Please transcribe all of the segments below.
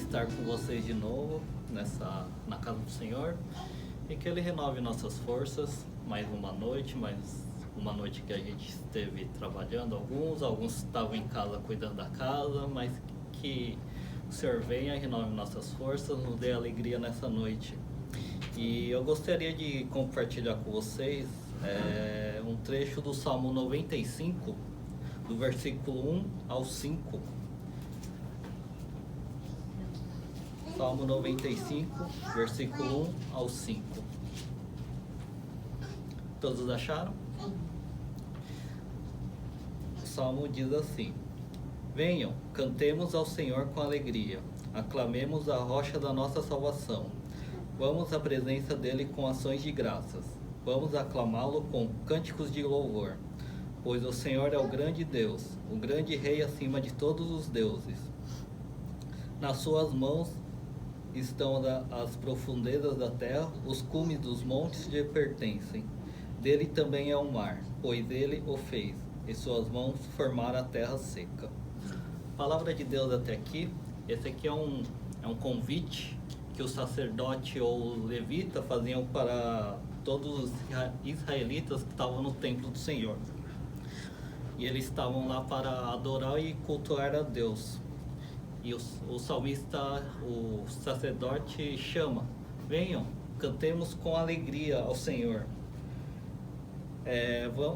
estar com vocês de novo na casa do Senhor e que Ele renove nossas forças. Mais uma noite que a gente esteve trabalhando, alguns estavam em casa cuidando da casa, mas que o Senhor venha e renove nossas forças, nos dê alegria nessa noite. E eu gostaria de compartilhar com vocês um trecho do Salmo 95, do versículo 1 ao 5. Salmo 95, versículo 1 ao 5. Todos acharam? O Salmo diz assim: Venham, cantemos ao Senhor com alegria, aclamemos a rocha da nossa salvação. Vamos à presença dele com ações de graças. Vamos aclamá-lo com cânticos de louvor. Pois o Senhor é o grande Deus, o grande Rei acima de todos os deuses. Nas suas mãos estão as profundezas da terra, os cumes dos montes lhe pertencem. Dele também é o mar, pois ele o fez, e suas mãos formaram a terra seca. Palavra de Deus até aqui. Esse aqui é um convite que o sacerdote ou o levita faziam para todos os israelitas que estavam no templo do Senhor. E eles estavam lá para adorar e cultuar a Deus. E o salmista, o sacerdote chama: venham, cantemos com alegria ao Senhor.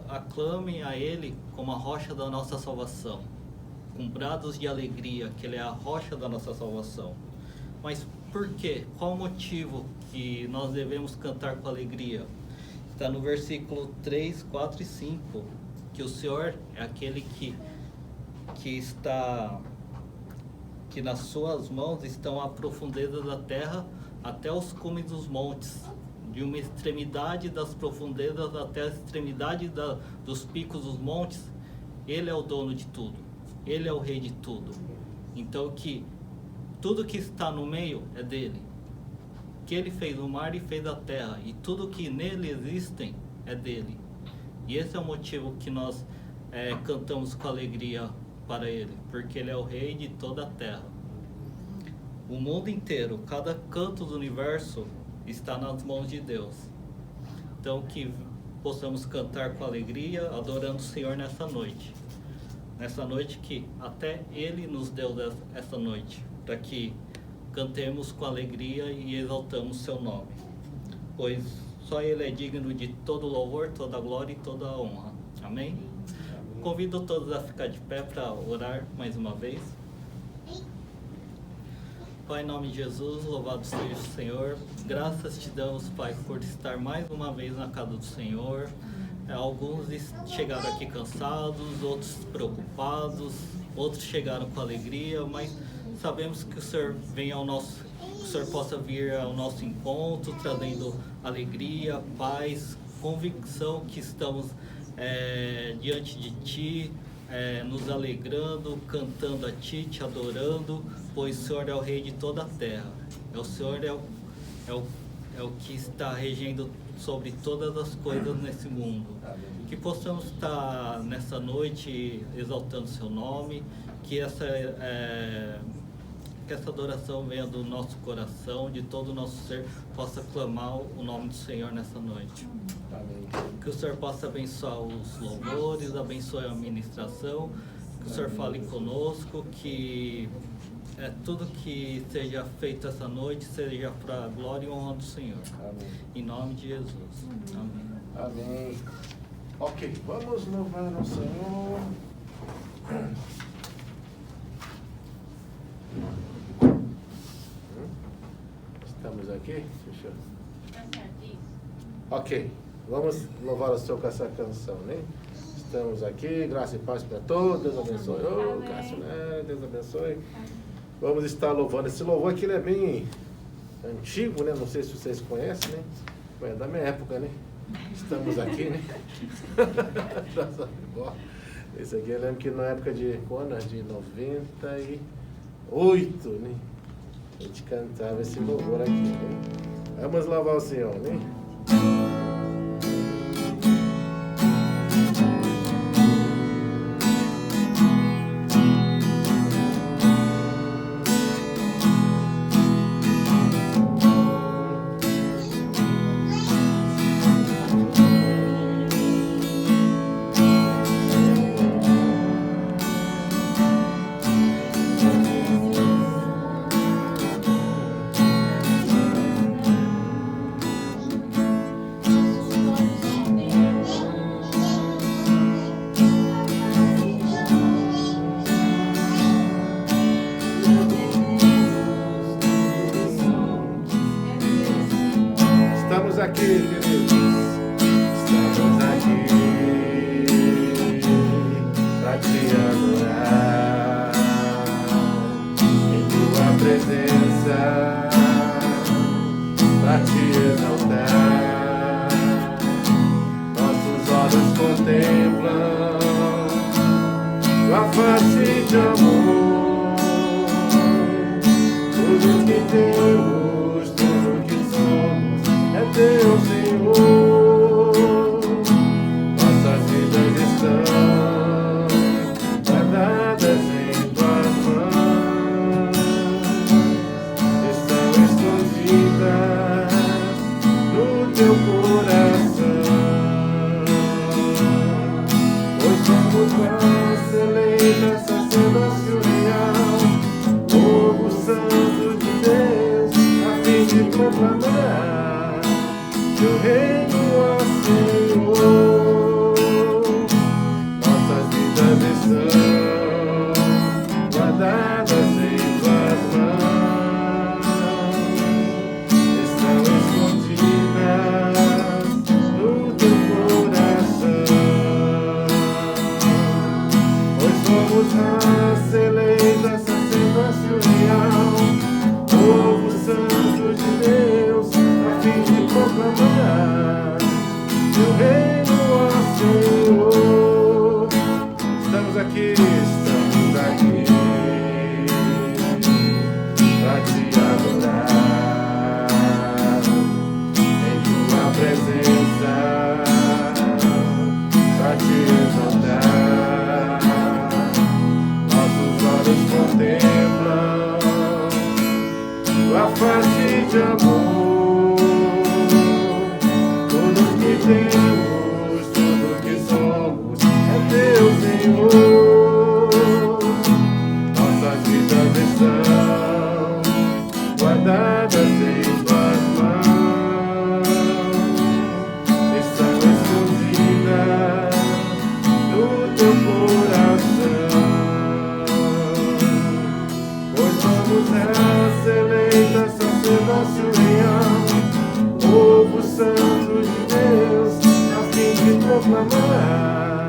Aclame a Ele como a rocha da nossa salvação, com brados de alegria, que Ele é a rocha da nossa salvação. Mas por quê? Qual o motivo que nós devemos cantar com alegria? Está no versículo 3, 4 e 5, que o Senhor é aquele que nas suas mãos estão a profundeza da terra até os cumes dos montes, de uma extremidade das profundezas até a extremidade dos picos dos montes. Ele é o dono de tudo, Ele é o Rei de tudo. Então que tudo que está no meio é dele, que Ele fez o mar e fez a terra, e tudo que nele existem é dele. E esse é o motivo que nós cantamos com alegria para Ele, porque Ele é o Rei de toda a terra. O mundo inteiro, cada canto do universo está nas mãos de Deus. Então que possamos cantar com alegria, adorando o Senhor nessa noite. Nessa noite que até Ele nos deu essa noite, para que cantemos com alegria e exaltamos seu nome. Pois só Ele é digno de todo louvor, toda glória e toda honra. Amém? Convido todos a ficar de pé para orar mais uma vez. Pai, em nome de Jesus, louvado seja o Senhor. Graças te damos, Pai, por estar mais uma vez na casa do Senhor. Alguns chegaram aqui cansados, outros preocupados, outros chegaram com alegria, mas sabemos que o Senhor vem que o Senhor possa vir ao nosso encontro, trazendo alegria, paz, convicção que estamos diante de Ti, nos alegrando, cantando a Ti, Te adorando, pois o Senhor é o Rei de toda a terra. O Senhor é o que está regendo sobre todas as coisas nesse mundo. Que possamos estar nessa noite exaltando Seu nome, que essa adoração venha do nosso coração, de todo o nosso ser, possa clamar o nome do Senhor nessa noite. Amém. Que o Senhor possa abençoar os louvores, abençoe a ministração, que o Senhor fale conosco, que tudo que seja feito essa noite seja para a glória e honra do Senhor. Amém. Em nome de Jesus. Amém. Amém. Ok, vamos louvar ao Senhor. Estamos aqui? Deixa eu... Ok, vamos louvar o Senhor com essa canção, né? Estamos aqui, graça e paz para todos, Deus abençoe. Oh, graça, né? Deus abençoe. Vamos estar louvando. Esse louvor aqui ele é bem antigo, né? Não sei se vocês conhecem, né? É da minha época, né? Estamos aqui, né? Esse aqui eu lembro que na época de quando? De 98, né? A gente cantava esse louvor aqui, né? Vamos louvar o Senhor, né? queridos, estamos aqui pra te adorar em tua presença, pra te exaltar. Nossos olhos contemplam tua face de amor, tudo que temos, tudo que somos é teu, Senhor. Nossas vidas estão guardadas em tuas mãos, estão escondidas no teu coração. Pois somos nós, eleita sacerdócio real, povo santo de Deus, a fim de proclamar teu reino, ó Senhor. Nossas vidas estão guardadas em tuas mãos, estão escondidas no teu coração. Pois somos raça eleita, sacerdócio real, povo santo de Deus, a fim de proclamar teu reino, ó Senhor. Estamos aqui pra te adorar em tua presença, pra te exaltar. Nossos olhos contemplam tua face de amor, tudo que temos, tudo que somos é teu, Senhor. Nossas vidas estão guardadas em tuas mãos, estão escondidas no teu coração. Pois somos raça eleita, sacerdócio real, povo santo de Deus, a fim de proclamar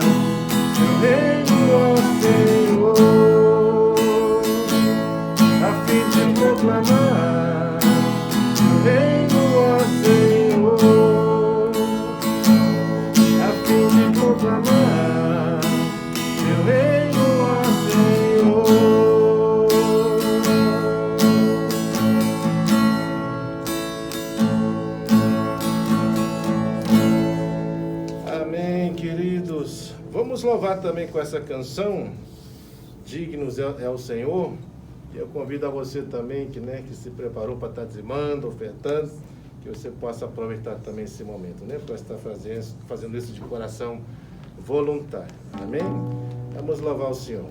teu reino, ó Senhor. A fim de proclamar teu reino, ó Senhor. A fim de proclamar teu reino, ó Senhor. Amém, queridos. Vamos louvar também com essa canção, Dignos é o Senhor. E eu convido a você também que se preparou para estar dizimando, ofertando, que você possa aproveitar também esse momento, para estar fazendo isso de coração voluntário. Amém? Vamos louvar o Senhor.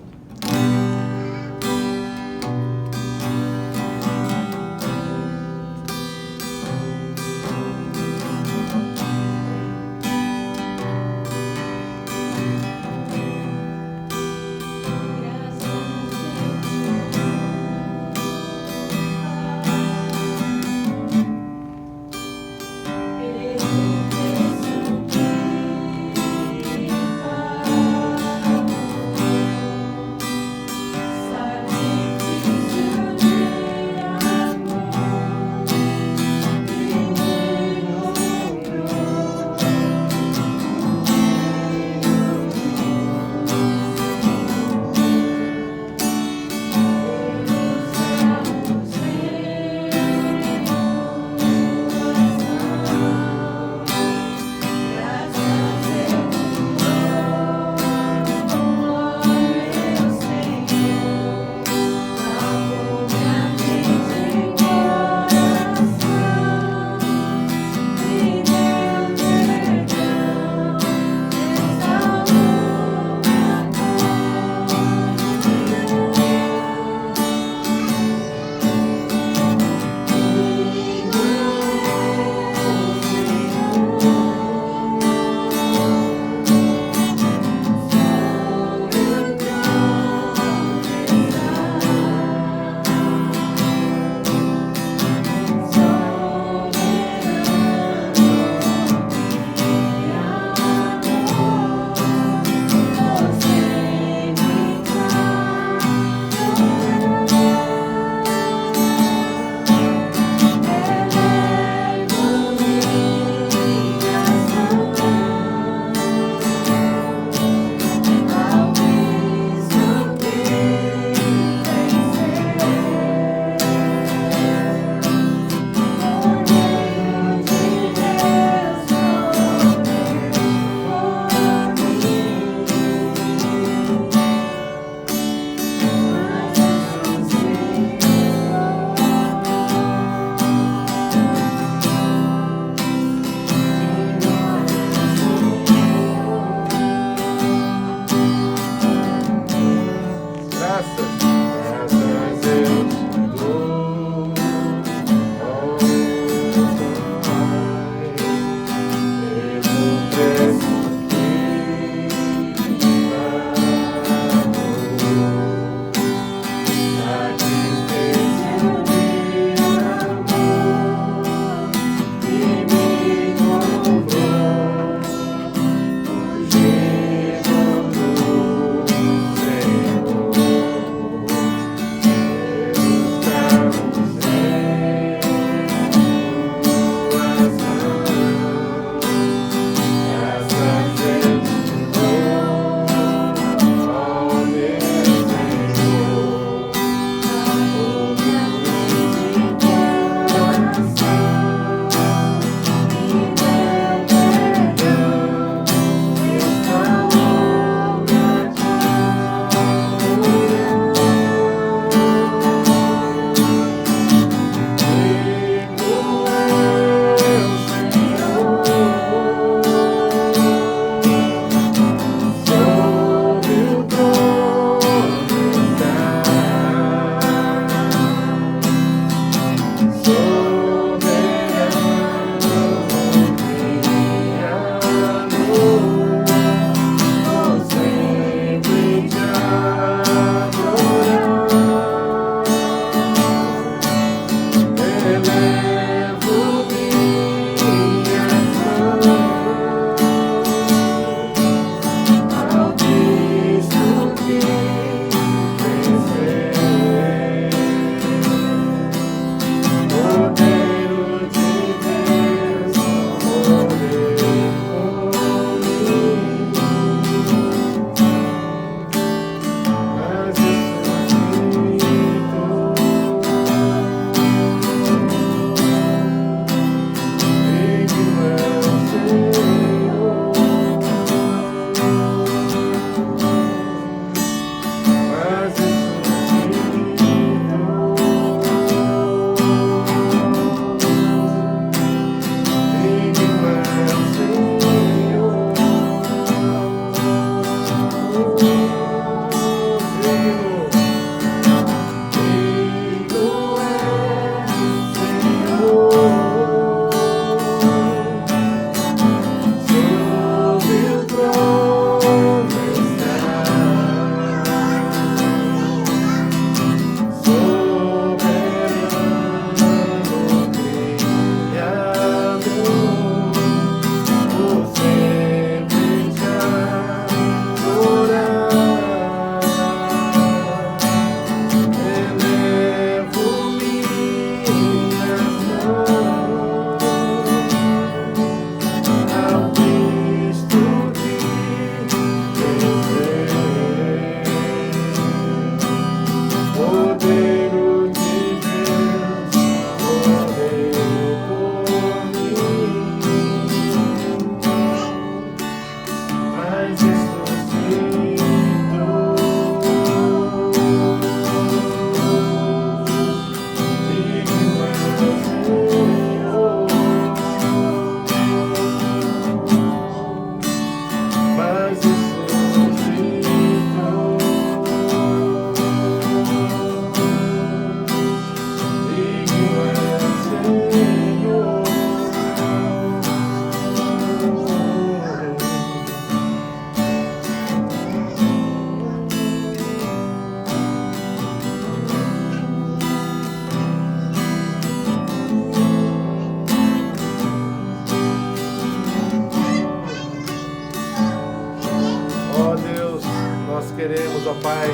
ó Pai,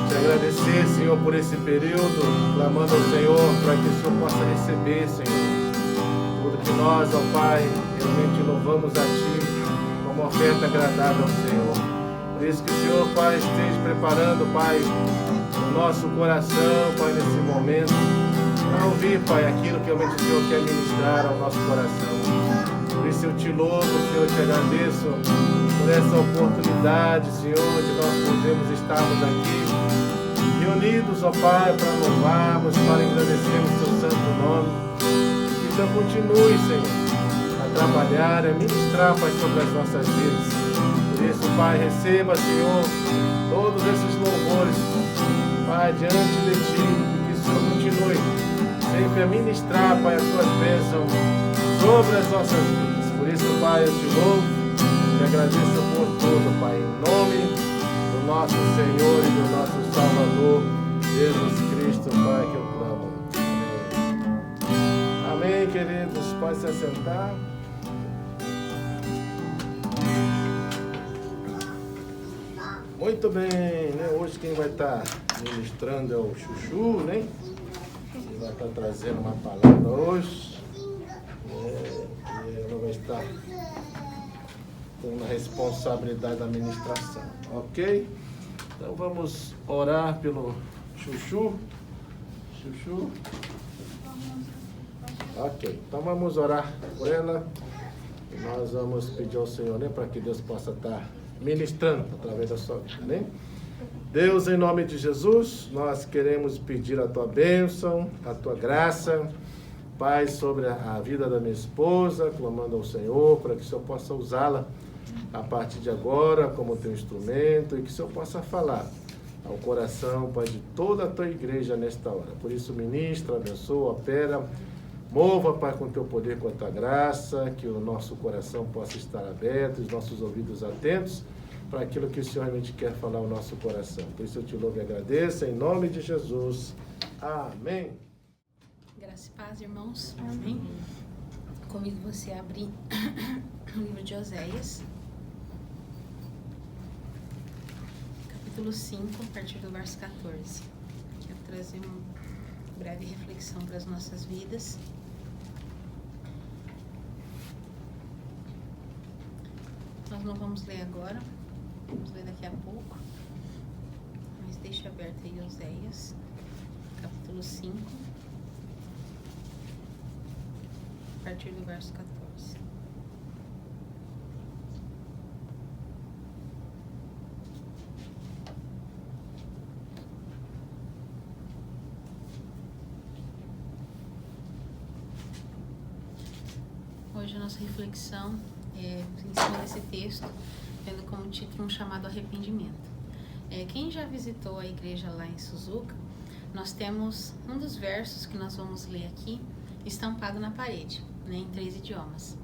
te agradecer, Senhor, por esse período, clamando ao Senhor para que o Senhor possa receber, Senhor, tudo que nós, ó Pai, realmente louvamos a Ti como oferta agradável ao Senhor. Por isso que o Senhor, Pai, esteja preparando, Pai, o nosso coração, Pai, nesse momento, para ouvir, Pai, aquilo que realmente o Senhor quer ministrar ao nosso coração. Por isso eu te louvo, Senhor, te agradeço por essa oportunidade, Senhor, de nós podermos estarmos aqui reunidos, ó Pai, para louvarmos, para engrandecermos o Teu santo nome. Que o Senhor continue, Senhor, a trabalhar, a ministrar, Pai, sobre as nossas vidas. Por isso, Pai, receba, Senhor, todos esses louvores, Pai, diante de Ti, que o Senhor continue sempre a ministrar, Pai, as Tuas bênçãos sobre as nossas vidas. Por isso, Pai, eu te louvo, te agradeço por tudo, Pai, em nome do nosso Senhor e do nosso Salvador, Jesus Cristo, Pai, que eu clamo. Amém. Amém, queridos, pode se assentar. Muito bem, né? Hoje quem vai estar ministrando é o Chuchu, né? Ele vai estar trazendo uma palavra hoje. E ela vai estar tendo a responsabilidade da ministração, ok? Então vamos orar pelo Chuchu. Chuchu. Ok, então vamos orar por ela. E nós vamos pedir ao Senhor, né, para que Deus possa estar ministrando através da sua vida, né? Deus, em nome de Jesus, nós queremos pedir a Tua bênção, a Tua graça, Pai, sobre a vida da minha esposa, clamando ao Senhor para que o Senhor possa usá-la a partir de agora como Teu instrumento e que o Senhor possa falar ao coração, Pai, de toda a Tua igreja nesta hora. Por isso, ministra, abençoa, opera, mova, Pai, com Teu poder, com a Tua graça, que o nosso coração possa estar aberto, os nossos ouvidos atentos para aquilo que o Senhor realmente quer falar ao nosso coração. Por isso eu te louvo e agradeço, em nome de Jesus. Amém. Graça e paz, irmãos. Amém. Convido você a abrir o livro de Oséias, capítulo 5, a partir do verso 14. Quero trazer uma breve reflexão para as nossas vidas. Nós não vamos ler agora, vamos ler daqui a pouco, mas deixa aberto aí Oséias, capítulo 5, a partir do verso 14. Hoje a nossa reflexão é em cima desse texto, tendo como título um chamado arrependimento. Quem já visitou a igreja lá em Suzuka, nós temos um dos versos que nós vamos ler aqui estampado na parede, né, em 3 idiomas.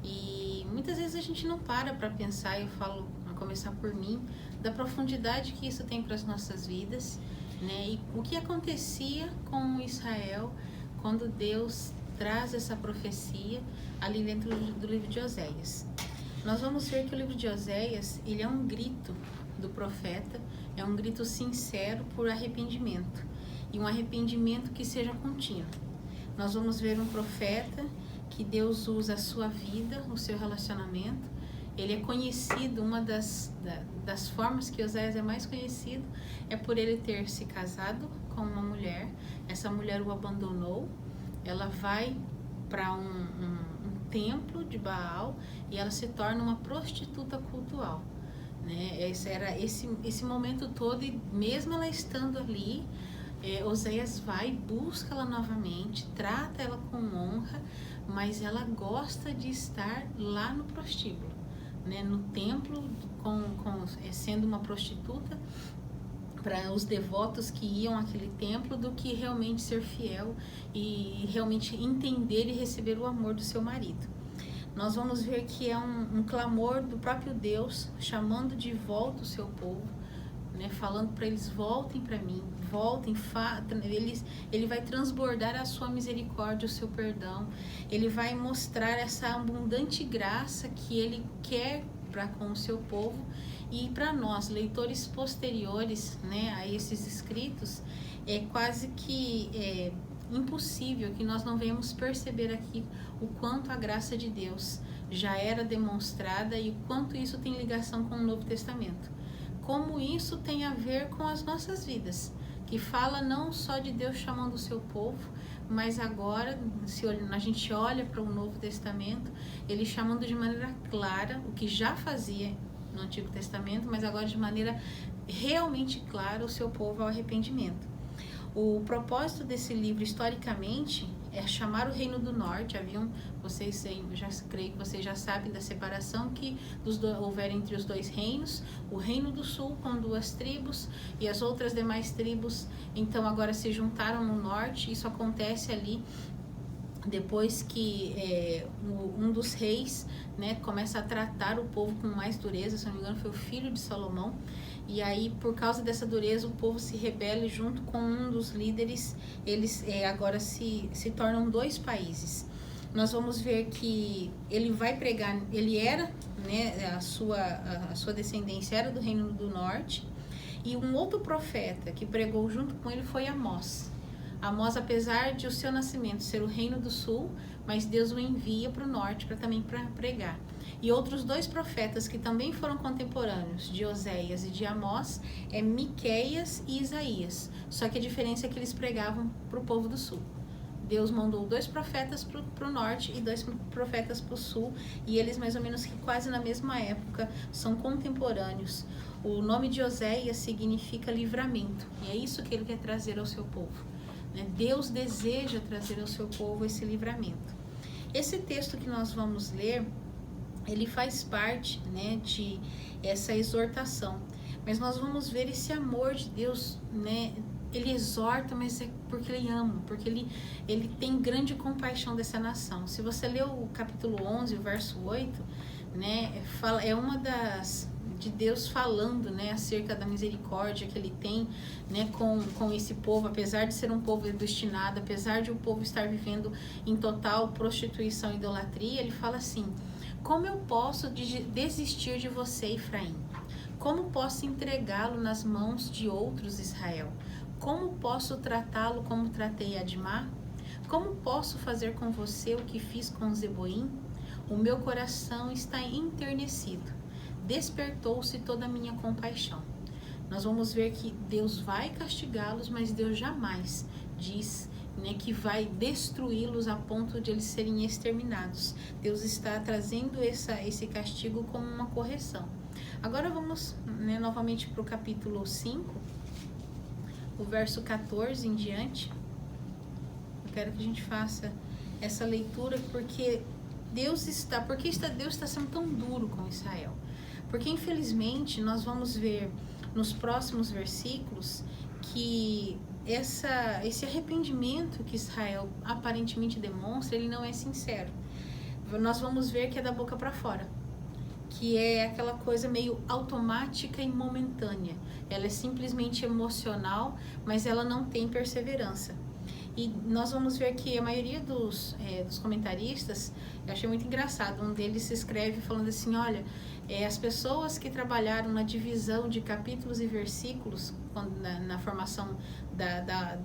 E muitas vezes a gente não para pensar, eu falo, a começar por mim, da profundidade que isso tem para as nossas vidas, né, e o que acontecia com Israel quando Deus traz essa profecia ali dentro do livro de Oséias. Nós vamos ver que o livro de Oséias, ele é um grito do profeta, é um grito sincero por arrependimento, e um arrependimento que seja contínuo. Nós vamos ver um profeta que Deus usa a sua vida, o seu relacionamento. Ele é conhecido, uma das formas que Oséias é mais conhecido é por ele ter se casado com uma mulher. Essa mulher o abandonou, ela vai para um templo de Baal e ela se torna uma prostituta cultual, né? Esse era esse momento todo, e mesmo ela estando ali, Oséias vai, busca ela novamente, trata ela com honra, mas ela gosta de estar lá no prostíbulo, né? No templo, sendo uma prostituta, para os devotos que iam àquele templo, do que realmente ser fiel e realmente entender e receber o amor do seu marido. Nós vamos ver que é um clamor do próprio Deus, chamando de volta o seu povo, né, falando para eles: voltem para mim, voltem, ele vai transbordar a sua misericórdia, o seu perdão, ele vai mostrar essa abundante graça que ele quer para com o seu povo. E para nós, leitores posteriores, né, a esses escritos, é quase que impossível que nós não venhamos perceber aqui o quanto a graça de Deus já era demonstrada e o quanto isso tem ligação com o Novo Testamento. Como isso tem a ver com as nossas vidas, que fala não só de Deus chamando o seu povo, mas agora, se a gente olha para o Novo Testamento, ele chamando de maneira clara o que já fazia no Antigo Testamento, mas agora de maneira realmente clara o seu povo ao arrependimento. O propósito desse livro, historicamente, é chamar o Reino do Norte. Creio que vocês já sabem da separação que houver entre os dois reinos. O Reino do Sul com 2 tribos e as outras demais tribos, então agora se juntaram no norte. Isso acontece ali depois que um dos reis, né, começa a tratar o povo com mais dureza. Se não me engano, foi o filho de Salomão. E aí, por causa dessa dureza, o povo se rebela e junto com um dos líderes, eles agora se tornam 2 países. Nós vamos ver que ele vai pregar, ele era, né, a sua descendência era do Reino do Norte, e um outro profeta que pregou junto com ele foi Amós. Amós, apesar de o seu nascimento ser o Reino do Sul, mas Deus o envia para o norte também para pregar. E outros 2 profetas que também foram contemporâneos de Oséias e de Amós é Miqueias e Isaías. Só que a diferença é que eles pregavam para o povo do sul. Deus mandou 2 profetas para o norte e 2 profetas para o sul, e eles mais ou menos que quase na mesma época são contemporâneos. O nome de Oséias significa livramento, e é isso que ele quer trazer ao seu povo. Deus deseja trazer ao seu povo esse livramento. Esse texto que nós vamos ler, ele faz parte, né, de essa exortação. Mas nós vamos ver esse amor de Deus, né? Ele exorta, mas é porque ele ama, porque ele tem grande compaixão dessa nação. Se você ler o capítulo 11, o verso 8, né, é uma das... de Deus falando, né, acerca da misericórdia que ele tem, né, com esse povo, apesar de ser um povo destinado, apesar de o povo estar vivendo em total prostituição e idolatria, ele fala assim: como eu posso desistir de você, Efraim? Como posso entregá-lo nas mãos de outros, Israel? Como posso tratá-lo como tratei Admá? Como posso fazer com você o que fiz com Zeboim? O meu coração está enternecido. Despertou-se toda a minha compaixão. Nós vamos ver que Deus vai castigá-los, mas Deus jamais diz, né, que vai destruí-los a ponto de eles serem exterminados. Deus está trazendo esse castigo como uma correção. Agora vamos, né, novamente para o capítulo 5, o verso 14 em diante. Eu quero que a gente faça essa leitura, porque Deus está sendo tão duro com Israel. Porque infelizmente nós vamos ver nos próximos versículos que esse arrependimento que Israel aparentemente demonstra, ele não é sincero. Nós vamos ver que é da boca para fora, que é aquela coisa meio automática e momentânea. Ela é simplesmente emocional, mas ela não tem perseverança. E nós vamos ver que a maioria dos comentaristas, eu achei muito engraçado, um deles se escreve falando assim: olha, as pessoas que trabalharam na divisão de capítulos e versículos na formação da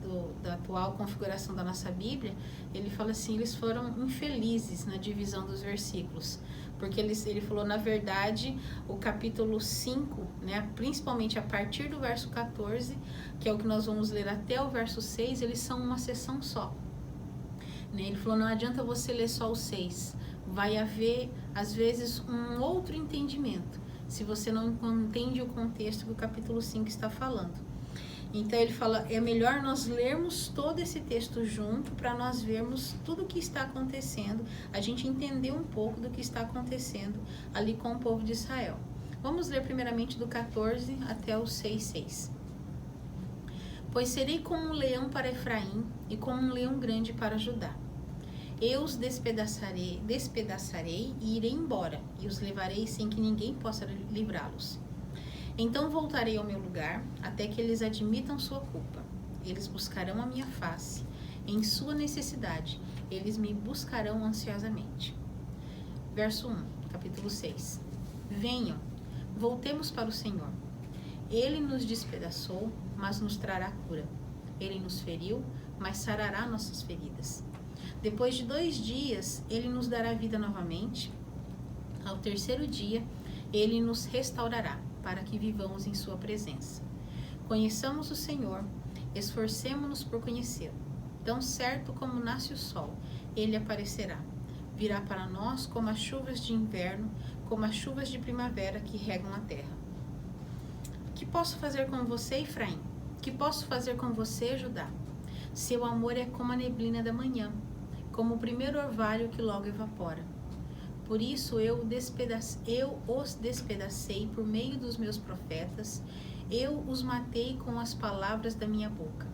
atual configuração da nossa Bíblia, ele fala assim, eles foram infelizes na divisão dos versículos, porque ele falou, na verdade, o capítulo 5, né, principalmente a partir do verso 14, que é o que nós vamos ler até o verso 6, eles são uma seção só. Ele falou, não adianta você ler só o 6, vai haver, às vezes, um outro entendimento, se você não entende o contexto que o capítulo 5 está falando. Então ele fala, é melhor nós lermos todo esse texto junto para nós vermos tudo o que está acontecendo, a gente entender um pouco do que está acontecendo ali com o povo de Israel. Vamos ler primeiramente do 14 até o 6:6. Pois serei como um leão para Efraim e como um leão grande para Judá. Eu os despedaçarei e irei embora, e os levarei sem que ninguém possa livrá-los. Então voltarei ao meu lugar, até que eles admitam sua culpa. Eles buscarão a minha face. Em sua necessidade, eles me buscarão ansiosamente. Verso 1, capítulo 6. venham, voltemos para o Senhor. Ele nos despedaçou, mas nos trará cura. Ele nos feriu, mas sarará nossas feridas. Depois de 2 dias, Ele nos dará vida novamente. Ao 3º dia, Ele nos restaurará, para que vivamos em sua presença. Conheçamos o Senhor, esforcemo-nos por conhecê-lo. Tão certo como nasce o sol, Ele aparecerá. Virá para nós como as chuvas de inverno, como as chuvas de primavera que regam a terra. Que posso fazer com você, Efraim? Que posso fazer com você, Judá? Seu amor é como a neblina da manhã, como o primeiro orvalho que logo evapora. Por isso eu os despedacei por meio dos meus profetas, eu os matei com as palavras da minha boca.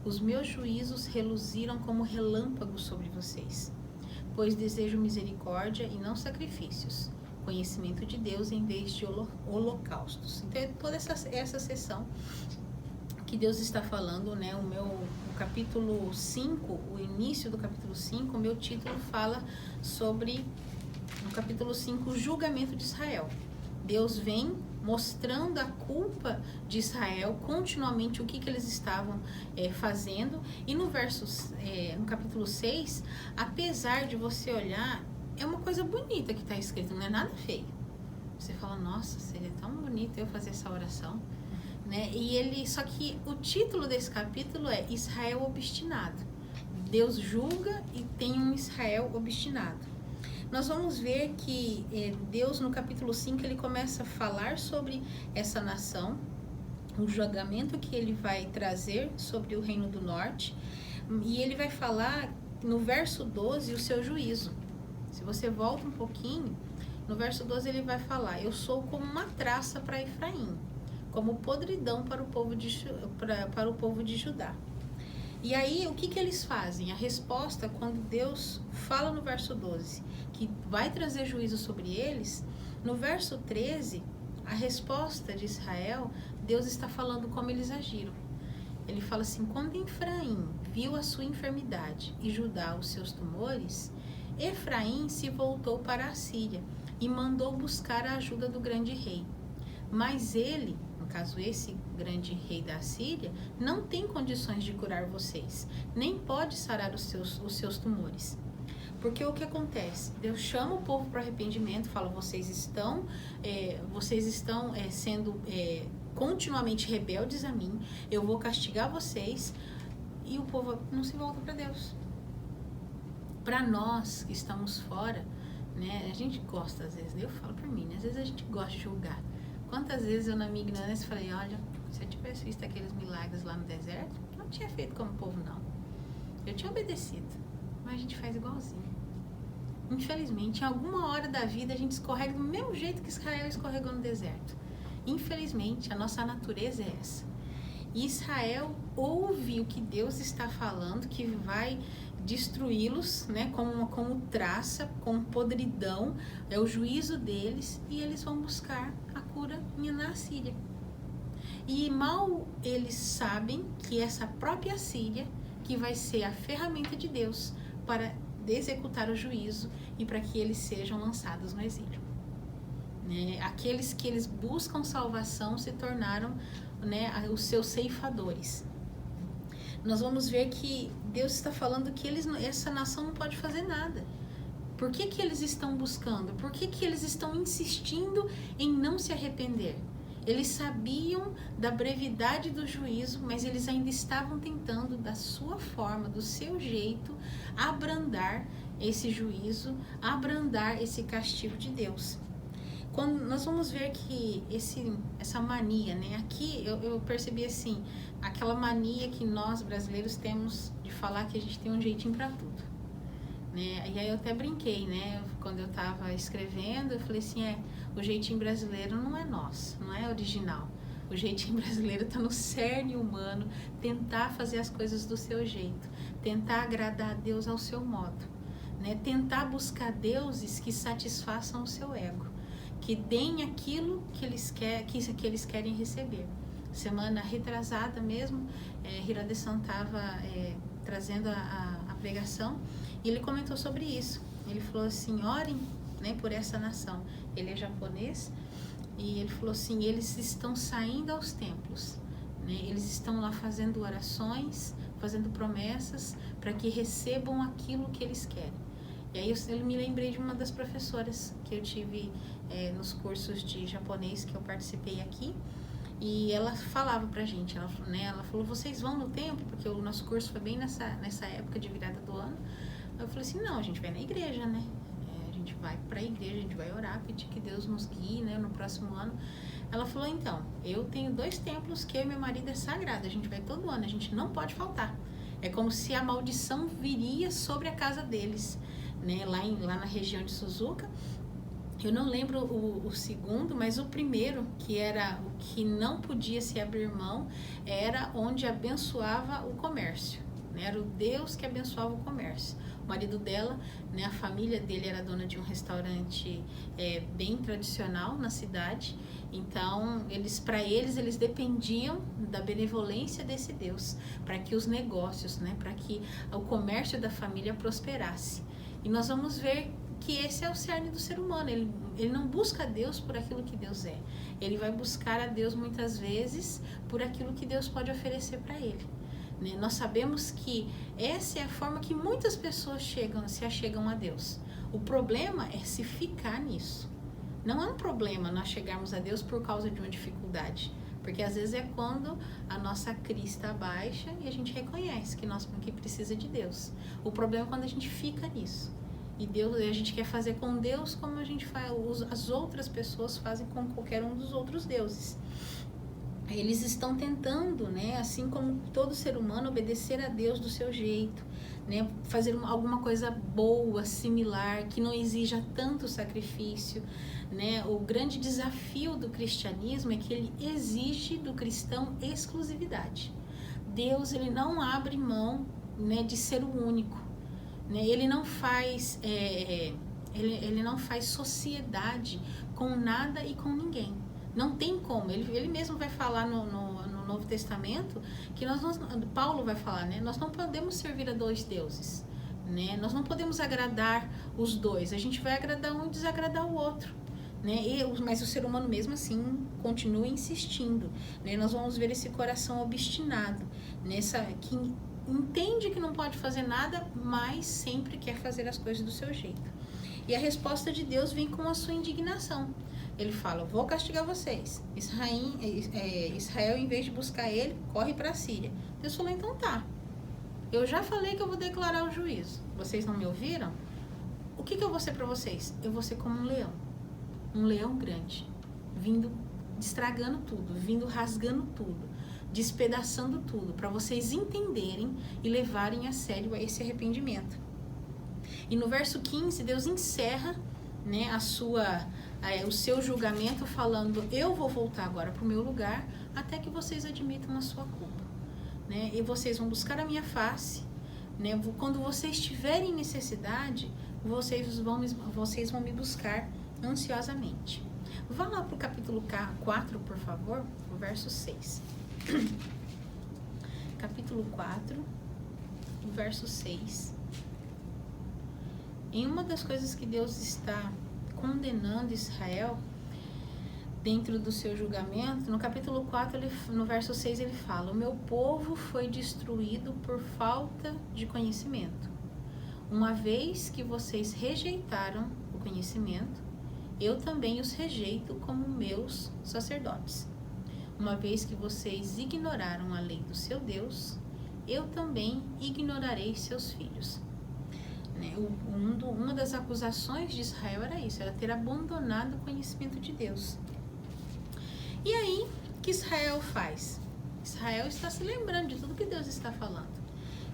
Os meus juízos reluziram como relâmpagos sobre vocês, pois desejo misericórdia e não sacrifícios, conhecimento de Deus em vez de holocaustos. Então, toda essa sessão que Deus está falando, né? O capítulo 5, o início do capítulo 5, o meu título fala sobre, no capítulo 5, o julgamento de Israel. Deus vem mostrando a culpa de Israel, continuamente o que eles estavam fazendo. E no capítulo 6, apesar de você olhar, é uma coisa bonita que está escrito, não é nada feio. Você fala, nossa, seria tão bonito eu fazer essa oração, né? Só que o título desse capítulo é Israel obstinado. Deus julga e tem um Israel obstinado. Nós vamos ver que Deus, no capítulo 5, ele começa a falar sobre essa nação, o julgamento que ele vai trazer sobre o reino do norte, e ele vai falar, no verso 12, o seu juízo. Se você volta um pouquinho, no verso 12 ele vai falar, eu sou como uma traça para Efraim, como podridão para o povo de Judá. E aí, o que eles fazem? A resposta, quando Deus fala no verso 12, que vai trazer juízo sobre eles, no verso 13, a resposta de Israel, Deus está falando como eles agiram. Ele fala assim, quando Efraim viu a sua enfermidade e Judá os seus tumores, Efraim se voltou para a Síria e mandou buscar a ajuda do grande rei. Mas ele, no caso esse grande rei da Síria, não tem condições de curar vocês, nem pode sarar os seus tumores. Porque o que acontece? Deus chama o povo para arrependimento, fala, vocês estão sendo continuamente rebeldes a mim, eu vou castigar vocês, e o povo não se volta para Deus. Para nós que estamos fora, né, a gente gosta às vezes, eu falo por mim, né, às vezes a gente gosta de julgar. Quantas vezes eu, na minha ignorância, falei, olha, se eu tivesse visto aqueles milagres lá no deserto, não tinha feito como o povo, não. Eu tinha obedecido, mas a gente faz igualzinho. Infelizmente, em alguma hora da vida, a gente escorrega do mesmo jeito que Israel escorregou no deserto. Infelizmente, a nossa natureza é essa. E Israel ouve o que Deus está falando, que vai destruí-los, né, como traça, como podridão, é o juízo deles, e eles vão buscar a cura na Síria. E mal eles sabem que essa própria Síria, que vai ser a ferramenta de Deus para executar o juízo e para que eles sejam lançados no exílio. Né? Aqueles que eles buscam salvação se tornaram, né, os seus ceifadores. Nós vamos ver que Deus está falando que essa nação não pode fazer nada. Por que eles estão buscando? Por que eles estão insistindo em não se arrepender? Eles sabiam da brevidade do juízo, mas eles ainda estavam tentando, da sua forma, do seu jeito, abrandar esse juízo, abrandar esse castigo de Deus. Quando nós vamos ver que essa mania, né? Aqui eu percebi assim, aquela mania que nós brasileiros temos de falar que a gente tem um jeitinho para tudo, né? E aí eu até brinquei, né? Quando eu estava escrevendo, eu falei assim, o jeitinho brasileiro não é nosso, não é original. O jeitinho brasileiro está no cerne humano, tentar fazer as coisas do seu jeito, tentar agradar a Deus ao seu modo, né? Tentar buscar deuses que satisfaçam o seu ego, que deem aquilo que eles querem receber. Semana retrasada mesmo, Hiradesan estava trazendo a pregação e ele comentou sobre isso. Ele falou assim, orem, né, por essa nação. Ele é japonês E ele falou assim, eles estão saindo aos templos, né? Eles estão lá fazendo orações, fazendo promessas para que recebam aquilo que eles querem. E aí eu me lembrei de uma das professoras que eu tive nos cursos de japonês que eu participei aqui. E ela falava pra gente, ela falou, vocês vão no templo? Porque o nosso curso foi bem nessa época de virada do ano. Eu falei assim, não, a gente vai na igreja, né? A gente vai pra igreja, a gente vai orar, pedir que Deus nos guie, né, no próximo ano. Ela falou, então, eu tenho 2 templos que eu e meu marido é sagrado, a gente vai todo ano, a gente não pode faltar. É como se a maldição viria sobre a casa deles, né, lá na região de Suzuka. Eu não lembro o segundo, mas o primeiro, que era o que não podia se abrir mão, era onde abençoava o comércio, né? Era o Deus que abençoava o comércio. O marido dela, né, a família dele era dona de um restaurante bem tradicional na cidade. Então, eles dependiam da benevolência desse Deus, para que os negócios, né, para que o comércio da família prosperasse. E nós vamos ver que esse é o cerne do ser humano. Ele não busca a Deus por aquilo que Deus é. Ele vai buscar a Deus muitas vezes por aquilo que Deus pode oferecer para ele. Né? Nós sabemos que essa é a forma que muitas pessoas se achegam a Deus. O problema é se ficar nisso. Não é um problema nós chegarmos a Deus por causa de uma dificuldade. Porque às vezes é quando a nossa crista baixa e a gente reconhece que precisa de Deus. O problema é quando a gente fica nisso. E a gente quer fazer com Deus como a gente faz, as outras pessoas fazem com qualquer um dos outros deuses. Eles estão tentando, né, assim como todo ser humano, obedecer a Deus do seu jeito, né, fazer alguma coisa boa, similar, que não exija tanto sacrifício, né? O grande desafio do cristianismo é que ele exige do cristão exclusividade. Deus, ele não abre mão, né, de ser o único. Ele não faz ele não faz sociedade com nada e com ninguém. Não tem como. Ele mesmo vai falar no Novo Testamento que Paulo vai falar, né? Nós não podemos servir a 2 deuses, né? Nós não podemos agradar os 2. A gente vai agradar um e desagradar o outro, né? Mas o ser humano mesmo assim continua insistindo, né? Nós vamos ver esse coração obstinado, que entende que não pode fazer nada, mas sempre quer fazer as coisas do seu jeito. E a resposta de Deus vem com a sua indignação. Ele fala, vou castigar vocês. Israel, em vez de buscar ele, corre para a Síria. Deus falou, então tá. Eu já falei que eu vou declarar o juízo. Vocês não me ouviram? O que eu vou ser para vocês? Eu vou ser como um leão. Um leão grande. Vindo, estragando tudo. Vindo, rasgando tudo. Despedaçando tudo, para vocês entenderem e levarem a sério esse arrependimento. E no verso 15, Deus encerra, né, o seu julgamento falando, eu vou voltar agora para o meu lugar até que vocês admitam a sua culpa, né? E vocês vão buscar a minha face, né? Quando vocês tiverem necessidade, vocês vão me buscar ansiosamente. Vá lá para o capítulo 4, por favor, o verso 6. Capítulo 4, verso 6. Em uma das coisas que Deus está condenando Israel dentro do seu julgamento, no capítulo 4, no verso 6, ele fala, o meu povo foi destruído por falta de conhecimento. Uma vez que vocês rejeitaram o conhecimento, eu também os rejeito como meus sacerdotes. Uma vez que vocês ignoraram a lei do seu Deus, eu também ignorarei seus filhos. Uma das acusações de Israel era isso, era ter abandonado o conhecimento de Deus. E aí, o que Israel faz? Israel está se lembrando de tudo que Deus está falando.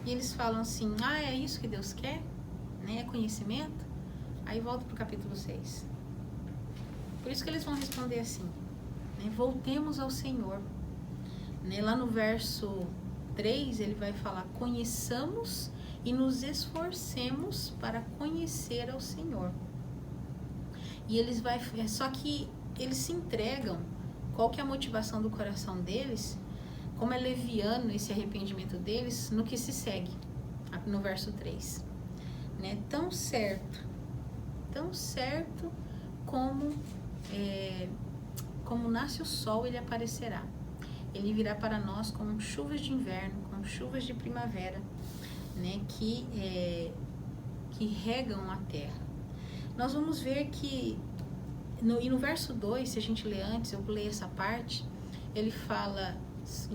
E eles falam assim, é isso que Deus quer? Né? É conhecimento? Aí volta para o capítulo 6. Por isso que eles vão responder assim, né? Voltemos ao Senhor. Né? Lá no verso 3, ele vai falar, conheçamos e nos esforcemos para conhecer ao Senhor. E só que eles se entregam. Qual que é a motivação do coração deles? Como é leviano esse arrependimento deles no que se segue, no verso 3. Né? Tão certo como como nasce o sol, ele aparecerá. Ele virá para nós como chuvas de inverno, como chuvas de primavera, né, que regam a terra. Nós vamos ver que, no verso 2, se a gente ler antes, eu pulei essa parte, ele fala,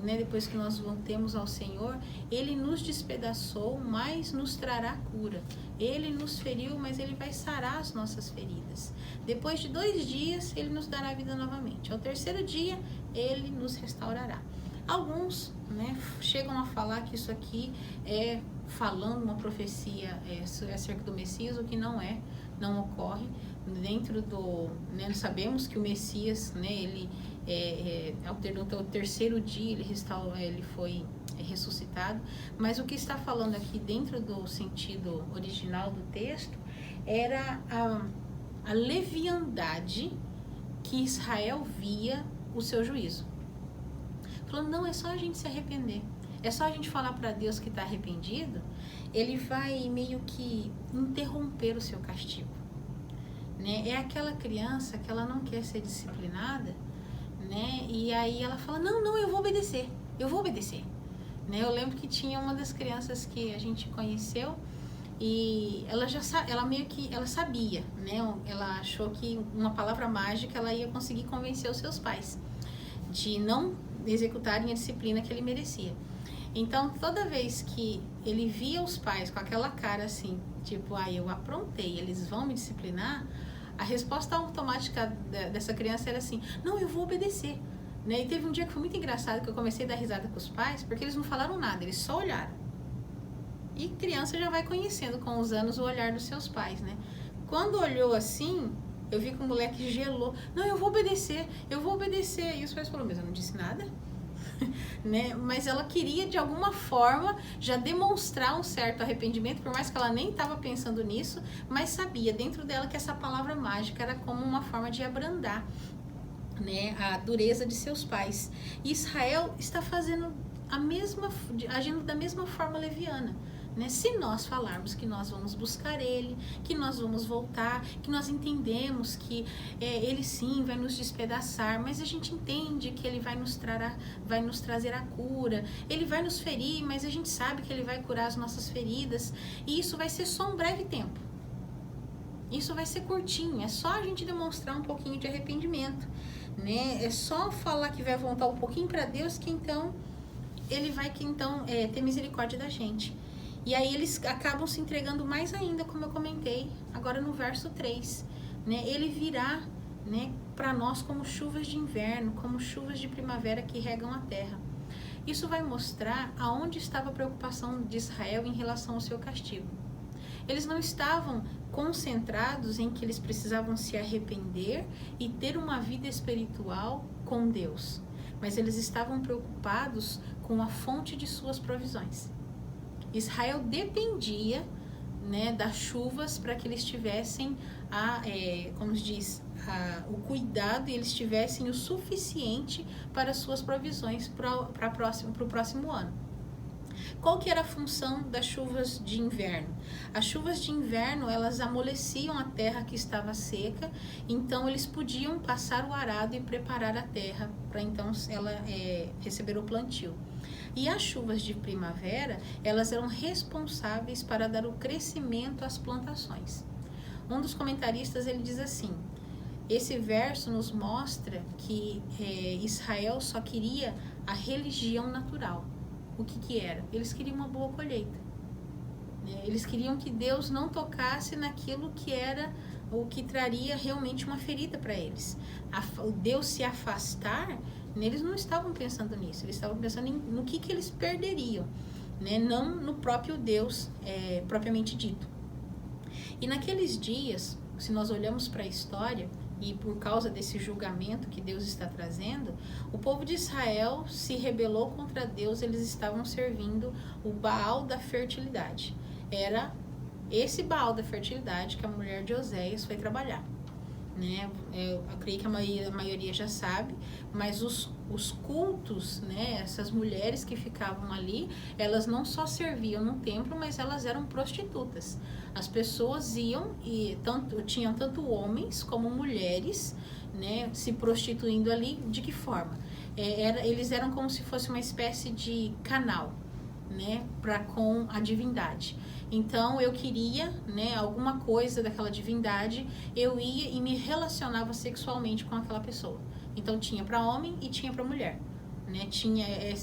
né, depois que nós voltemos ao Senhor, ele nos despedaçou, mas nos trará cura. Ele nos feriu, mas ele vai sarar as nossas feridas. Depois de 2 dias, ele nos dará vida novamente. Ao 3º dia, ele nos restaurará. Alguns, né, chegam a falar que isso aqui é falando uma profecia acerca do Messias, o que não ocorre. Dentro do, né, nós sabemos que o Messias, né, ele ao 3º dia ele foi ressuscitado, mas o que está falando aqui dentro do sentido original do texto era a leviandade que Israel via o seu juízo. Falando, não, é só a gente se arrepender, é só a gente falar para Deus que está arrependido, ele vai meio que interromper o seu castigo, né? É aquela criança que ela não quer ser disciplinada, né? E aí ela fala, não, eu vou obedecer, né? Eu lembro que tinha uma das crianças que a gente conheceu e ela meio que ela sabia, né? Ela achou que uma palavra mágica ela ia conseguir convencer os seus pais de não executarem a disciplina que ele merecia. Então, toda vez que ele via os pais com aquela cara assim, tipo, eu aprontei, eles vão me disciplinar, a resposta automática dessa criança era assim, não, eu vou obedecer, né? E teve um dia que foi muito engraçado, que eu comecei a dar risada com os pais, porque eles não falaram nada, eles só olharam. E criança já vai conhecendo com os anos o olhar dos seus pais, né? Quando olhou assim, eu vi que o moleque gelou, não, eu vou obedecer. E os pais falaram, mas eu não disse nada. Né? Mas ela queria de alguma forma já demonstrar um certo arrependimento, por mais que ela nem estava pensando nisso, mas sabia dentro dela que essa palavra mágica era como uma forma de abrandar, né, a dureza de seus pais. E Israel está fazendo agindo da mesma forma leviana, né? Se nós falarmos que nós vamos buscar ele, que nós vamos voltar, que nós entendemos que ele sim vai nos despedaçar, mas a gente entende que ele vai nos trazer a cura, ele vai nos ferir, mas a gente sabe que ele vai curar as nossas feridas, e isso vai ser só um breve tempo. Isso vai ser curtinho, é só a gente demonstrar um pouquinho de arrependimento, né? É só falar que vai voltar um pouquinho para Deus, que então ele vai ter misericórdia da gente. E aí eles acabam se entregando mais ainda, como eu comentei, agora no verso 3. Né? Ele virá, né, para nós como chuvas de inverno, como chuvas de primavera que regam a terra. Isso vai mostrar aonde estava a preocupação de Israel em relação ao seu castigo. Eles não estavam concentrados em que eles precisavam se arrepender e ter uma vida espiritual com Deus, mas eles estavam preocupados com a fonte de suas provisões. Israel dependia, né, das chuvas para que eles tivessem o cuidado e eles tivessem o suficiente para as suas provisões para o próximo ano. Qual que era a função das chuvas de inverno? As chuvas de inverno, elas amoleciam a terra que estava seca, então eles podiam passar o arado e preparar a terra para então ela receber o plantio. E as chuvas de primavera, elas eram responsáveis para dar o crescimento às plantações. Um dos comentaristas, ele diz assim, esse verso nos mostra que Israel só queria a religião natural. O que era? Eles queriam uma boa colheita. Eles queriam que Deus não tocasse naquilo que era o que traria realmente uma ferida para eles. Deus se afastar, eles não estavam pensando nisso, eles estavam pensando no que eles perderiam, né? Não no próprio Deus propriamente dito. E naqueles dias, se nós olhamos para a história, e por causa desse julgamento que Deus está trazendo, o povo de Israel se rebelou contra Deus, eles estavam servindo o Baal da fertilidade. Era esse Baal da fertilidade que a mulher de Oséias foi trabalhar. né? Eu creio que a maioria já sabe, mas os cultos, né? Essas mulheres que ficavam ali, elas não só serviam no templo, mas elas eram prostitutas. As pessoas iam e tinham tanto homens como mulheres, né? Se prostituindo ali. De que forma? Eles eram como se fosse uma espécie de canal, né? Com a divindade. Então eu queria, né, alguma coisa daquela divindade, eu ia e me relacionava sexualmente com aquela pessoa. Então tinha para homem e tinha para mulher, né?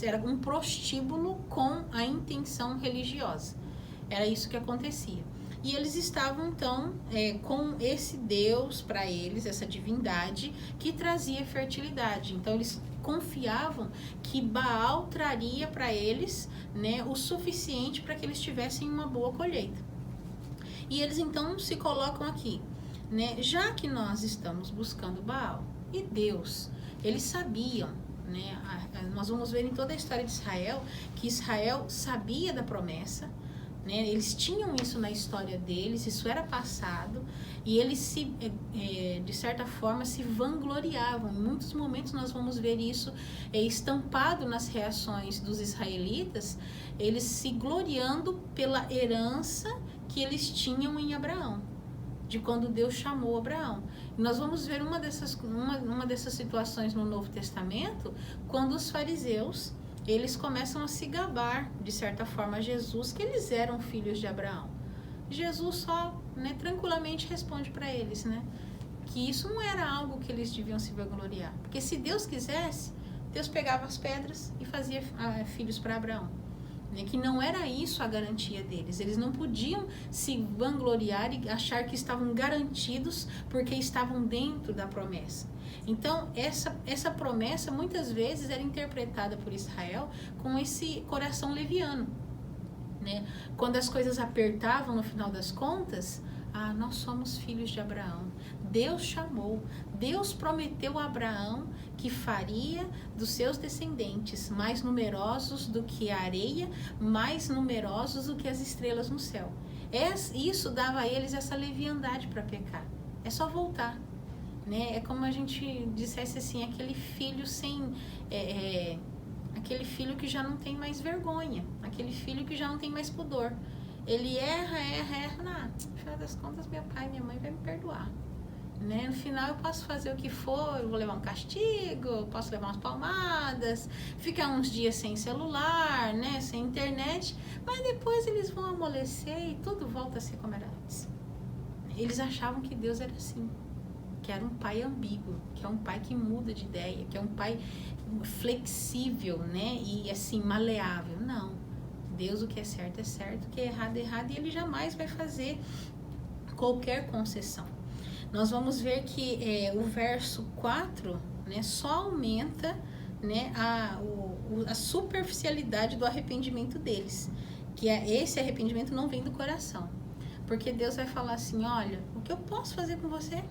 Era um prostíbulo com a intenção religiosa. Era isso que acontecia. E eles estavam então com esse Deus para eles, essa divindade que trazia fertilidade. Então eles confiavam que Baal traria para eles, né, o suficiente para que eles tivessem uma boa colheita. E eles então se colocam aqui, né, já que nós estamos buscando Baal e Deus, eles sabiam, né, nós vamos ver em toda a história de Israel que Israel sabia da promessa, né, eles tinham isso na história deles, isso era passado, e eles de certa forma se vangloriavam. Em muitos momentos nós vamos ver isso estampado nas reações dos israelitas, eles se gloriando pela herança que eles tinham em Abraão, de quando Deus chamou Abraão. E nós vamos ver uma dessas situações no Novo Testamento, quando os fariseus eles começam a se gabar, de certa forma, a Jesus, que eles eram filhos de Abraão. Jesus só, né, tranquilamente responde para eles, né, que isso não era algo que eles deviam se vangloriar. Porque se Deus quisesse, Deus pegava as pedras e fazia filhos para Abraão. Né, que não era isso a garantia deles. Eles não podiam se vangloriar e achar que estavam garantidos porque estavam dentro da promessa. Então, essa promessa muitas vezes era interpretada por Israel com esse coração leviano, né? Quando as coisas apertavam no final das contas, nós somos filhos de Abraão. Deus chamou, Deus prometeu a Abraão que faria dos seus descendentes mais numerosos do que a areia, mais numerosos do que as estrelas no céu. Isso dava a eles essa leviandade para pecar. É só voltar. Né? É como a gente dissesse assim, aquele filho aquele filho que já não tem mais vergonha, aquele filho que já não tem mais pudor. Ele erra, no final das contas meu pai e minha mãe vai me perdoar. Né? No final eu posso fazer o que for, eu vou levar um castigo, eu posso levar umas palmadas, ficar uns dias sem celular, né? Sem internet, mas depois eles vão amolecer e tudo volta a ser como era antes. Eles achavam que Deus era assim, que era um pai ambíguo, que é um pai que muda de ideia, que é um pai flexível, né? E assim, maleável. Não. Deus, o que é certo, o que é errado, e ele jamais vai fazer qualquer concessão. Nós vamos ver que o verso 4, né, só aumenta, né, a superficialidade do arrependimento deles, que esse arrependimento não vem do coração. Porque Deus vai falar assim, olha, o que eu posso fazer com você?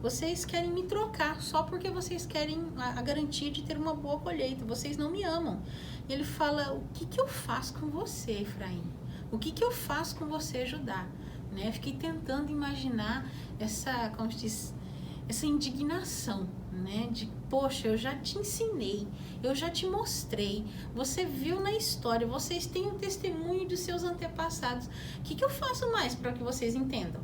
Vocês querem me trocar só porque vocês querem a garantia de ter uma boa colheita. Vocês não me amam. E ele fala, o que eu faço com você, Efraim? O que eu faço com você, Judá? Né? Fiquei tentando imaginar essa indignação, né? De, poxa, eu já te ensinei, eu já te mostrei, você viu na história, vocês têm um testemunho de seus antepassados. O que eu faço mais para que vocês entendam?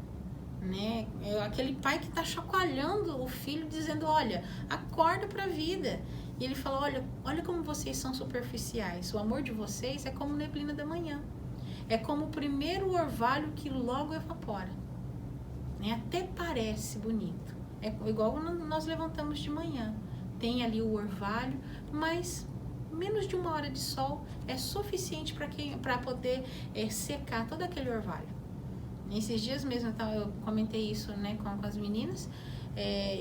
Né? Aquele pai que está chacoalhando o filho, dizendo, olha, acorda para a vida. E ele fala, olha como vocês são superficiais. O amor de vocês é como neblina da manhã. É como o primeiro orvalho que logo evapora. Né? Até parece bonito. É igual quando nós levantamos de manhã. Tem ali o orvalho, mas menos de 1 hora de sol é suficiente para poder secar todo aquele orvalho. Nesses dias mesmo eu comentei isso, né, com as meninas.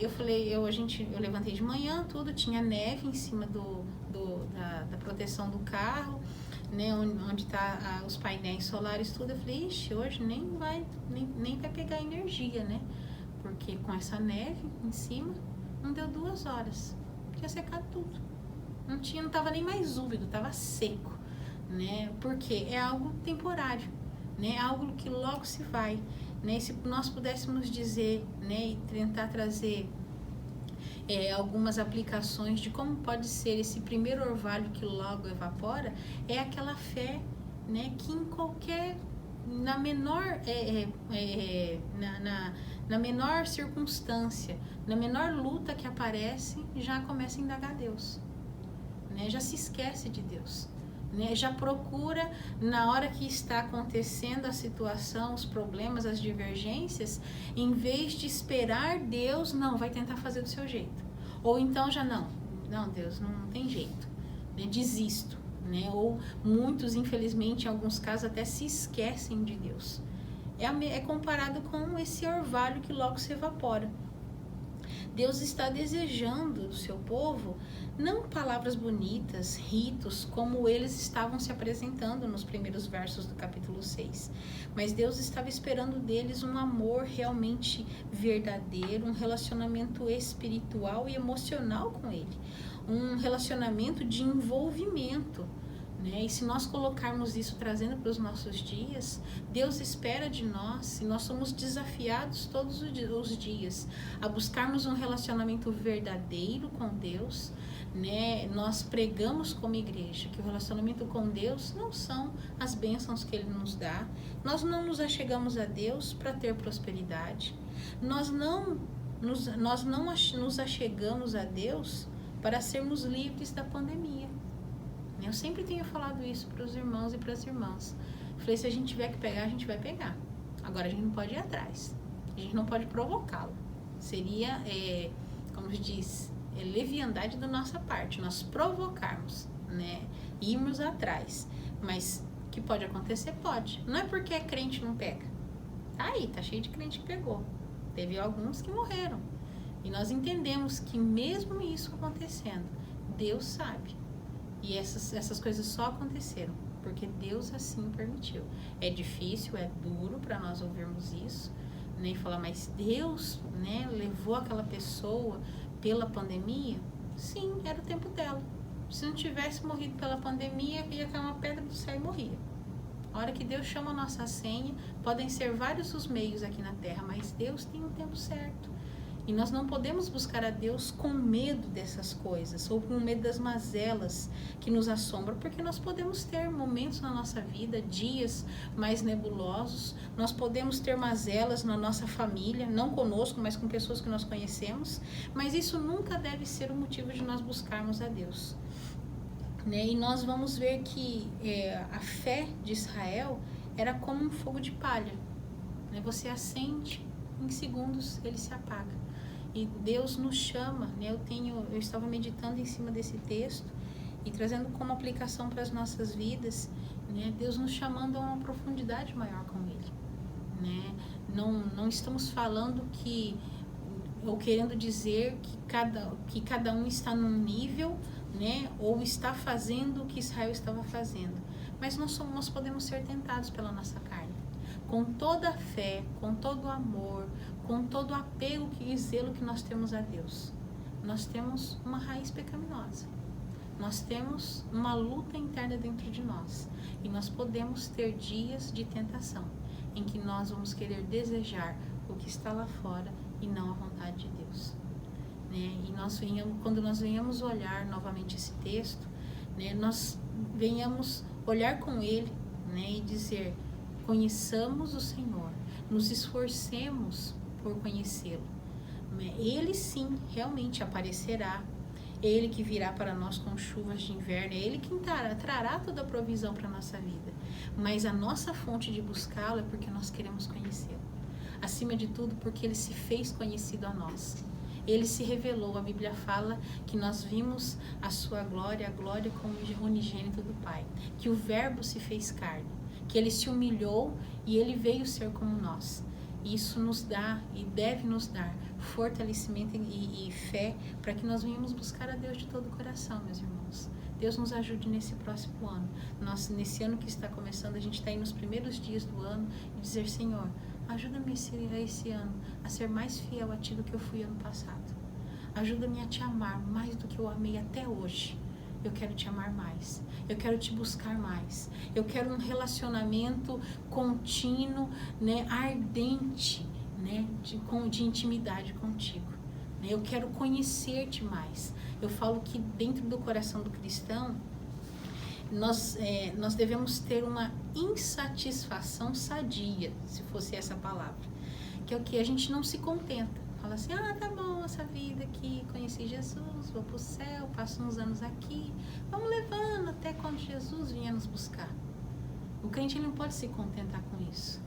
Eu falei, eu levantei de manhã, tudo, tinha neve em cima da proteção do carro, né, onde tá os painéis solares, tudo. Eu falei, ixi, hoje nem vai pegar energia, né? Porque com essa neve em cima, não deu 2 horas. Tinha secado tudo. Não tava nem mais úmido, tava seco, né? Porque é algo temporário. Né? Algo que logo se vai. né? Se nós pudéssemos dizer, né, e tentar trazer algumas aplicações de como pode ser esse primeiro orvalho que logo evapora, é aquela fé, né, que em qualquer, na menor na menor circunstância, na menor luta que aparece, já começa a indagar a Deus, né? Já se esquece de Deus, né? Já procura, na hora que está acontecendo a situação, os problemas, as divergências, em vez de esperar Deus, não, vai tentar fazer do seu jeito. Ou então já não, Deus, não tem jeito, né? Desisto, né? Ou muitos, infelizmente, em alguns casos, até se esquecem de Deus. É comparado com esse orvalho que logo se evapora. Deus está desejando do seu povo não palavras bonitas, ritos, como eles estavam se apresentando nos primeiros versos do capítulo 6. Mas Deus estava esperando deles um amor realmente verdadeiro, um relacionamento espiritual e emocional com Ele. Um relacionamento de envolvimento, né? E se nós colocarmos isso, trazendo para os nossos dias, Deus espera de nós, e nós somos desafiados todos os dias a buscarmos um relacionamento verdadeiro com Deus, né? Nós pregamos como igreja que o relacionamento com Deus não são as bênçãos que Ele nos dá. Nós não nos achegamos a Deus para ter prosperidade. Nós não nos achegamos a Deus para sermos livres da pandemia. Eu sempre tenho falado isso para os irmãos e para as irmãs. Falei, se a gente tiver que pegar, a gente vai pegar. Agora a gente não pode ir atrás. A gente não pode provocá-lo. Seria, como se diz, leviandade da nossa parte, nós provocarmos, né? Irmos atrás. Mas que pode acontecer? Pode. Não é porque é crente não pega. Tá aí, tá cheio de crente que pegou. Teve alguns que morreram. E nós entendemos que mesmo isso acontecendo, Deus sabe. E essas coisas só aconteceram porque Deus assim permitiu. É difícil, é duro para nós ouvirmos isso, né? E falar, mas Deus, né, levou aquela pessoa pela pandemia? Sim, era o tempo dela. Se não tivesse morrido pela pandemia, ia cair uma pedra do céu e morria. A hora que Deus chama a nossa senha, podem ser vários os meios aqui na terra, mas Deus tem um tempo certo. E nós não podemos buscar a Deus com medo dessas coisas, ou com medo das mazelas que nos assombram, porque nós podemos ter momentos na nossa vida, dias mais nebulosos, nós podemos ter mazelas na nossa família, não conosco, mas com pessoas que nós conhecemos, mas isso nunca deve ser o motivo de nós buscarmos a Deus, né? E nós vamos ver que a fé de Israel era como um fogo de palha, né? Você acende, em segundos ele se apaga. E Deus nos chama, né? Eu estava meditando em cima desse texto e trazendo como aplicação para as nossas vidas, né? Deus nos chamando a uma profundidade maior com Ele, né? Não estamos falando ou querendo dizer que cada um está num nível, né? Ou está fazendo o que Israel estava fazendo, mas nós podemos ser tentados pela nossa carne. Com toda a fé, com todo o amor, com todo o apego e zelo que nós temos a Deus, nós temos uma raiz pecaminosa. Nós temos uma luta interna dentro de nós. E nós podemos ter dias de tentação, em que nós vamos querer desejar o que está lá fora e não a vontade de Deus, né? E quando nós venhamos olhar novamente esse texto, né, nós venhamos olhar com ele, né, e dizer, conheçamos o Senhor, nos esforcemos por conhecê-lo. Ele sim, realmente aparecerá. Ele que virá para nós com chuvas de inverno. É Ele que trará toda a provisão para a nossa vida. Mas a nossa fonte de buscá-lo é porque nós queremos conhecê-lo. Acima de tudo, porque Ele se fez conhecido a nós. Ele se revelou. A Bíblia fala que nós vimos a sua glória, a glória como unigênito do Pai. Que o Verbo se fez carne. Que Ele se humilhou e Ele veio ser como nós. Isso nos dá e deve nos dar fortalecimento e fé para que nós venhamos buscar a Deus de todo o coração, meus irmãos. Deus nos ajude nesse próximo ano. Nesse ano que está começando, a gente está aí nos primeiros dias do ano e dizer, Senhor, ajuda-me esse ano a ser mais fiel a Ti do que eu fui ano passado. Ajuda-me a Te amar mais do que eu amei até hoje. eu quero te amar mais, eu quero te buscar mais, eu quero um relacionamento contínuo, né, ardente, né, de intimidade contigo. Eu quero conhecer-te mais. Eu falo que dentro do coração do cristão, nós devemos ter uma insatisfação sadia, se fosse essa palavra. Que é o que? A gente não se contenta. Fala assim, tá bom, essa vida aqui, conheci Jesus, vou pro céu, passo uns anos aqui, vamos levando até quando Jesus vier nos buscar. O crente ele não pode se contentar com isso.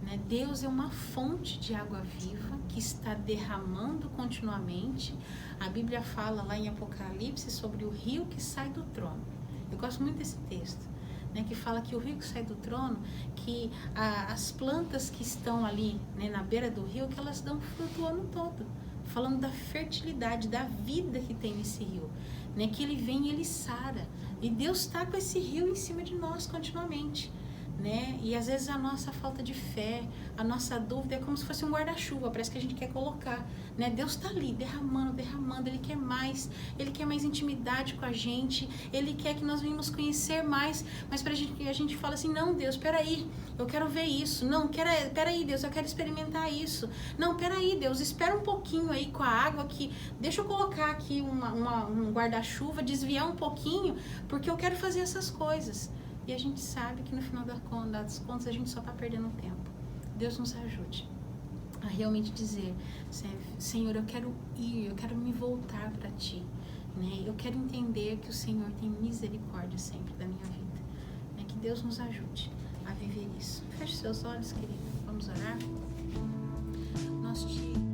Né? Deus é uma fonte de água viva que está derramando continuamente. A Bíblia fala lá em Apocalipse sobre o rio que sai do trono. Eu gosto muito desse texto, né, que fala que o rio que sai do trono, que as plantas que estão ali, né, na beira do rio, que elas dão fruto o ano todo. Falando da fertilidade, da vida que tem nesse rio. Né, que ele vem e ele sara. E Deus está com esse rio em cima de nós continuamente. Né? E às vezes a nossa falta de fé, a nossa dúvida é como se fosse um guarda-chuva, parece que a gente quer colocar, né? Deus está ali derramando, Ele quer mais intimidade com a gente, Ele quer que nós venhamos conhecer mais, mas pra gente, a gente fala assim, não Deus, peraí, eu quero ver isso, não, peraí Deus, eu quero experimentar isso, não, peraí Deus, espera um pouquinho aí com a água aqui, deixa eu colocar aqui um guarda-chuva, desviar um pouquinho, porque eu quero fazer essas coisas. E a gente sabe que no final das contas a gente só está perdendo tempo. Deus nos ajude a realmente dizer, Senhor, eu quero ir, eu quero me voltar para Ti. Né? Eu quero entender que o Senhor tem misericórdia sempre da minha vida. Né? Que Deus nos ajude a viver isso. Feche seus olhos, querido. Vamos orar? Nós te